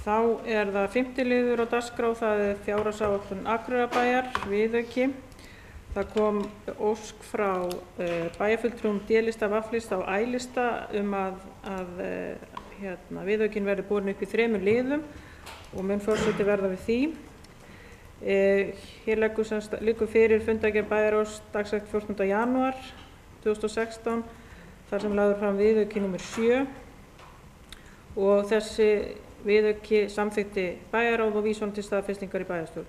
Þá það 5. liður á dagskrá, það fjárhagsáætlun Akureyrarbæjar, viðauki. Það kom ósk frá bæjarfulltrúum D-lista, V-lista og I-lista að viðaukinn verði borin upp í 3 liðum og mun forseti verða við því. Hér liggur fyrir fundargerð bæjarráðs dagsett 14. janúar 2016 þar sem lagður fram viðauki nr. 7 og þessi viðauki samþykkti bæjarráð og vísun til staðfestingar í bæjarstjórn.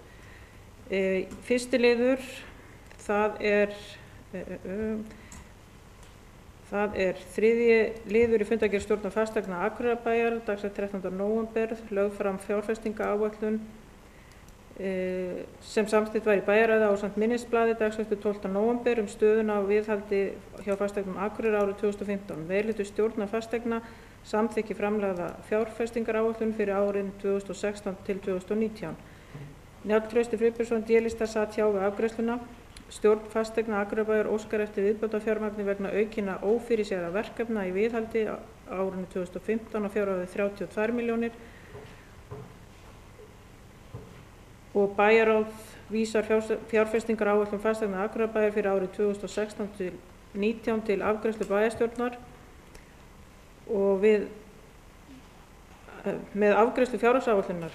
1. liður, það 3. liður í fundargerð stjórnar fasteigna Akureyrarbæjar dagsett 13. nóvember, lögð fram fjárfestingaráætlun sem samþykkt var í bæjarráði ásamt minnisblaði dagsett 12. nóvember stöðuna á viðhaldi hjá fasteignum Akureyrar árið 2015. Meirihluti stjórnar fasteigna samþykki framlagða fjárfestingaráætlun fyrir árin 2016 til 2019. Njáll Trausti Friðbjörnsson D-lista sat hjá við afgreiðsluna. Stjórn fasteigna Akureyrarbæjar óskar eftir viðbótarfjármagni vegna aukinna ófyrirséðra verkefna í viðhaldi á árinu 2015 að fjárhæð 32 milljónir og bæjarráð vísar fjárfestingaráætlun fasteigna Akureyrarbæjar fyrir árið 2016 til 2019 til afgreiðslu bæjarstjórnar og með afgreiðslu fjárhagsáætlunar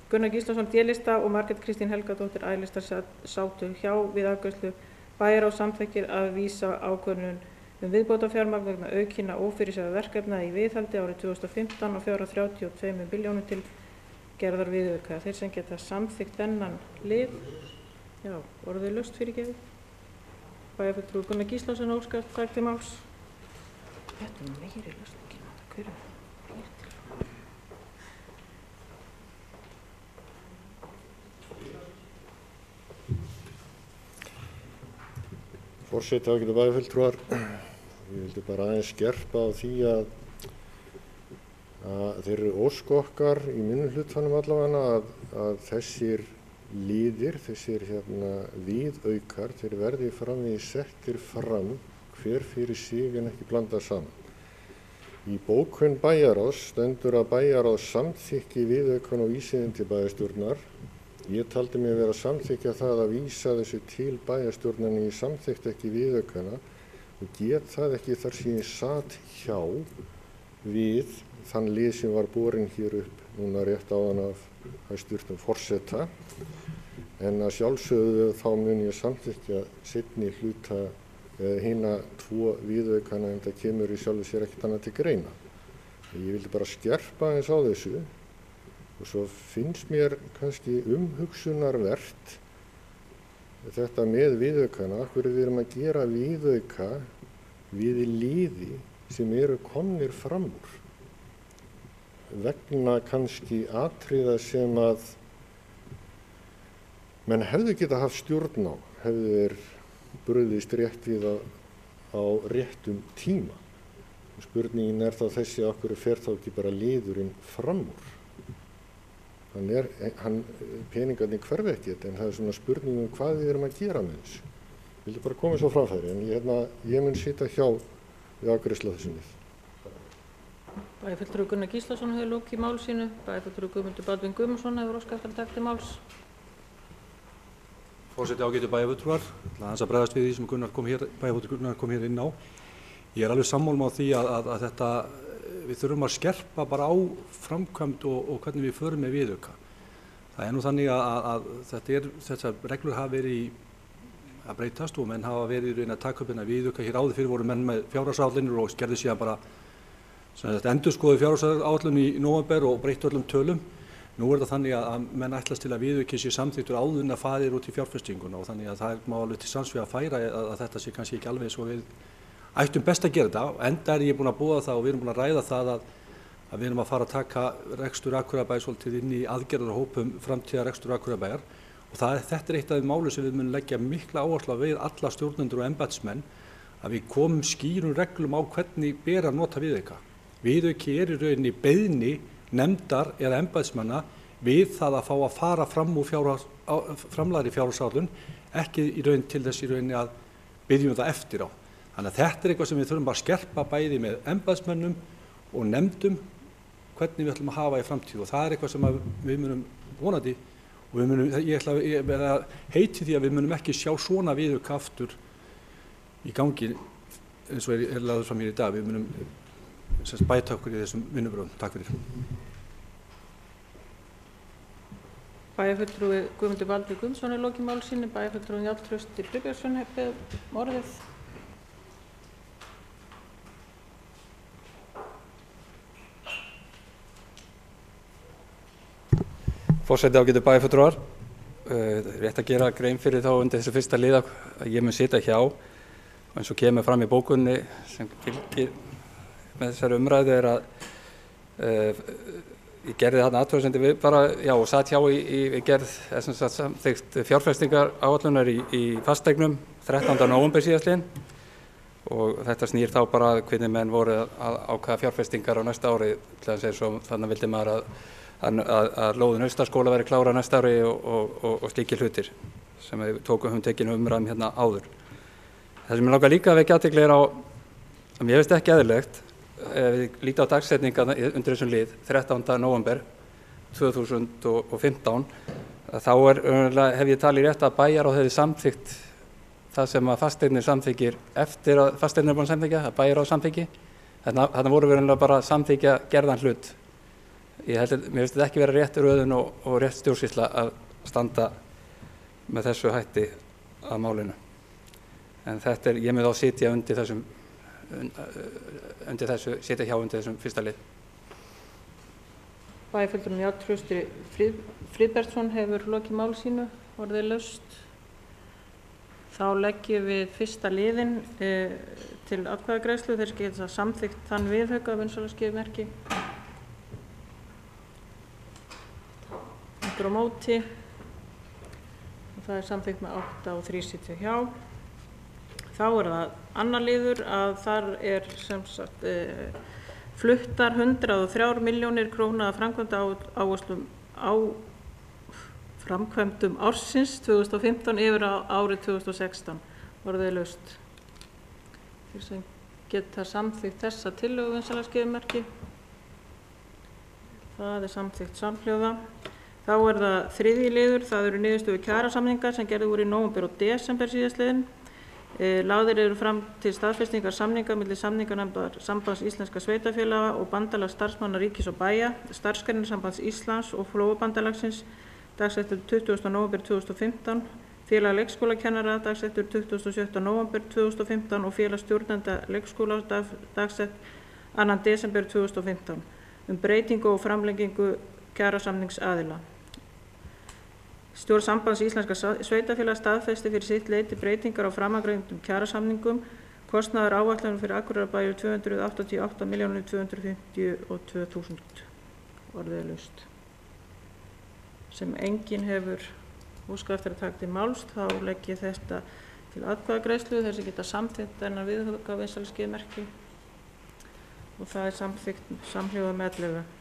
Gunnar Gíslason D-lista og Margrét Kristín Helgadóttir I-lista sátu hjá við afgreiðslu. Bæjarráð samþykkir að vísa ákvörðun viðbótarfjármagn vegna aukinna ófyrirséðra verkefna í viðhaldi árið 2015 og fjárhæð 32 milljónum til gerðar viðauka. Þeir sem geta samþykkt þennan lið, orðið laust fyrirgefið. Bæjarfulltrúi Gunnar Gíslason óskar takk til máls. Þetta meiri laust ekki náttúrulega. Forseti, ágætu bæjarfulltrúar, ég vildi bara aðeins skerpa á því að þeir eru ósk okkar í minnihlutanum allavega að þessir liðir, þessir viðaukar, þeir verði settir fram hver fyrir sig en ekki blandað saman. Í bókun bæjarráðs stendur að bæjarráð samþykki viðaukan og vísiðin til bæjarstjórnar. Ég taldi mig vera að samþykkja það að vísa þessu til bæjarstjórnarni, ég samþykkti ekki viðaukana og get það ekki þar sem ég sat hjá við þann lið sem var borinn hér upp núna rétt áðan af hæstvirtum forseta. En að sjálfsögðu þá mun ég samþykkja seinni hluta hina 2 viðaukana en það kemur í sjálfu sér ekkert annað til greina. Ég vildi bara skerpa aðeins á þessu. Og svo finnst mér kannski umhugsunarvert þetta með viðaukana, af hverju við erum að gera viðauka við liði sem eru komnir fram úr. Vegna kannski atriða sem að menn hefðu geta haft stjórn á, hefðu þeir brugðist rétt við á réttum tíma. Spurningin þá þessi, af hverju fer þá ekki bara liðurinn fram úr? Peningarnir hverfa ekkert, en það svona spurning hvað við erum að gera með þessu. Ég vildi bara koma svo framfæri, en ég mun sitja hjá við afgreiðslu þessum lið. Bæjarfulltrúi Gunnar Gíslason hefur lokið máli sínu. Bæjarfulltrúi Guðmundur Baldvin Guðmundsson hefur óskað eftir að taka til máls. Forseti, ágætu bæjarfulltrúar, aðeins að bregðast við því sem bæjarfulltrúi Gunnar kom hér inn á. Ég alveg sammála á því að þetta við þurfum að skerpa bara á framkvæmd og hvernig við förum með viðauka. Það nú þannig að þessar reglur hafa verið að breytast og menn hafa verið í raun að taka upp viðauka. Hér áður fyrir voru menn með fjárhagsáætlanir og gerðu síðan bara endurskoðu fjárhagsáætlun í nóvember og breyttu öllum tölum. Nú það þannig að menn ætlast til að viðauki sé samþykktur áður en að farir út í fjárfestinguna og þannig að það má alveg til sanns við að færa að þetta sé kannski ekki alveg svo við ættum best að gera þetta, enda ég búin að boða það og við erum búin að ræða það að við erum að fara að taka rekstur Akureyrarbæjar svolítið inn í aðgerðarhópum framtíðar rekstur Akureyrarbæjar og þetta eitt af þeim málum sem við munum leggja mikla áherslu á við alla stjórnendur og embættismenn að við komum skýrum reglum á hvernig ber að nota viðauka. Viðauki í rauninni beiðni nefndar eða embættismanna við það að fá að fara fram úr framlagðri fjárhagsáætlun, ekki í raun til þess í rauninni að biðjum það eftir á. Þannig að þetta eitthvað sem við þurfum að skerpa bæði með embættismönnum og nefndum hvernig við ætlum að hafa í framtíð og það eitthvað sem við munum vonandi og við munum, ég heiti því að við munum ekki sjá svona viðauka aftur í gangi eins og lagður fram hér í dag. Við munum bæta okkur í þessum vinnubrögðum. Takk fyrir. Bæjarfulltrúi Guðmundur Valdi Guðmundsson lokið máli sínu. Bæjarfulltrúi Njáll Trausti Friðbjörnsson beðið orðið. Forseti, ágætu bæjarfulltrúar, rétt að gera grein fyrir þá undir þessu fyrsta lið að ég mun sitja hjá og eins og kemur fram í bókunni sem fylgir með þessari umræðu að ég gerði þarna athugasemdir við og satt hjá í gerð samþykkt fjárfestingaráætlunar í fasteignum 13. nóvember síðastliðinn og þetta snýr þá bara hvernig menn voru að ákveða fjárfestingar á næsta ári til að segja svo þannig vildi maður að lóðin Austaskóla veri klára næsta ári og slíkir hlutir sem við höfum tekið umræðum hérna áður. Það sem ég langar líka að vekja athygli á að mér finnst ekki eðlilegt ef við lítum á dagsetninga undir þessum lið 13. nóvember 2015 þá hef ég talið rétt að bæjarráð hefði samþykkt það sem að fasteignir samþykir eftir að fasteignir er búin að samþykja, að bæjarráð samþykki. Þarna voru við bara að samþykja gerðan hlut. Mér finnst þetta ekki vera rétt röðun og rétt stjórnsýsla að standa með þessu hætti að málinu. En þetta ég mun þá sitja undir þessum fyrsta lið. Bæjarfulltrúi Njáll Trausti Friðbjörnsson hefur lokið máli sínu, orðið laust. Þá leggjum við fyrsta liðinn til atkvæðagreiðslu. Þeir geta samþykkt þann viðauka af vinsælaskyðumerki. Á móti og það samþykkt með 8 og 3 sitja hjá. Þá það annar liður að þar sem sagt fluttar 103 milljónir króna að framkvæmdum ársins 2015 yfir á árið 2016. Orðið laust. Þeir sem geta samþykkt þessa tillögu vinsælaskyðumerki. Það samþykkt samhljóða. Þá það þriðji liður, það eru niðurstöður kjarasamningar sem gerðir voru í nóvember og desember síðastliðinn. Lagðir eru fram til staðfestingar samninga milli samninganefndar Sambands íslenskra sveitarfélaga og bandalags starfsmanna ríkis og bæja, Starfsgreinasambands Íslands og Flóabandalagsins dagsettur 20. nóvember 2015, félag leikskólakennara dagsettur 27. nóvember 2015 og félag stjórnenda leikskóla dagsett 2. desember 2015 breytingu og framlengingu kjarasamningsaðila. Stjórn Sambands íslenskra sveitarfélaga staðfesti fyrir sitt leyti breytingar á framangreindum kjarasamningum. Kostnaður áætlunum fyrir Akureyrarbæ 288.252.000 orðið laust. Sem enginn hefur óskað eftir að taka til máls, þá legg ég þetta til atkvæðagreiðslu. Þeir sem geta samþykkt þennan viðauka vinsælaskyðumerki og það samþykkt samhljóða með 11.